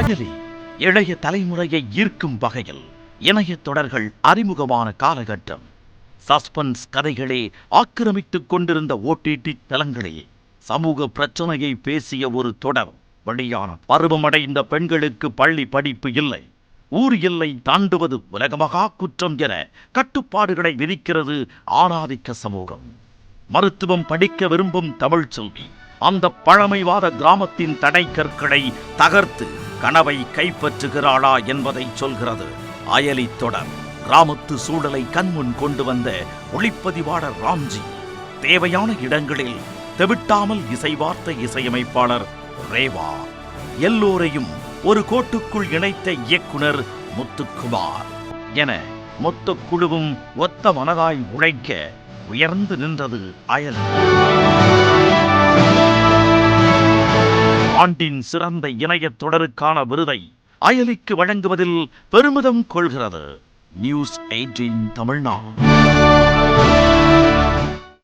அயலி இளைய தலைமுறையை ஈர்க்கும் வகையில் இணைய தொடர்கள் அறிமுகமான காலகட்டம். சஸ்பென்ஸ் கதைகளே ஆக்கிரமித்துக் கொண்டிருந்த ஓடிடி தளங்களே சமூக பிரச்சனையை பேசிய ஒரு தொடர் வெளியான. பருவமடைந்த பெண்களுக்கு பள்ளி படிப்பு இல்லை, ஊர் எல்லை தாண்டுவது உலகமகா குற்றம் என கட்டுப்பாடுகளை விதிக்கிறது ஆணாதிக்க சமூகம். மருத்துவம் படிக்க விரும்பும் தமிழ் செல்வி அந்த பழமைவாத கிராமத்தின் தடை கற்களை தகர்த்து கனவை கைப்பற்றுகிறாளா என்பதை சொல்கிறது அயலி தொடர். கிராமத்து சூழலை கண்முன் கொண்டு வந்த ஒளிப்பதிவாளர் ராம்ஜி, தேவையான இடங்களில் தெவிட்டாமல் இசைவார்த்த இசையமைப்பாளர் ரேவா, எல்லோரையும் ஒரு கோட்டுக்குள் இணைத்த இயக்குனர் முத்துக்குமார் என மொத்த குழுவும் ஒத்த மனதாய் உழைக்க உயர்ந்து நின்றது அயலி. ஆண்டின் சிறந்த இணைய தொடருக்கான விருதை அயலிக்கு வழங்குவதில் பெருமிதம் கொள்கிறது நியூஸ் 18 தமிழ்நாடு.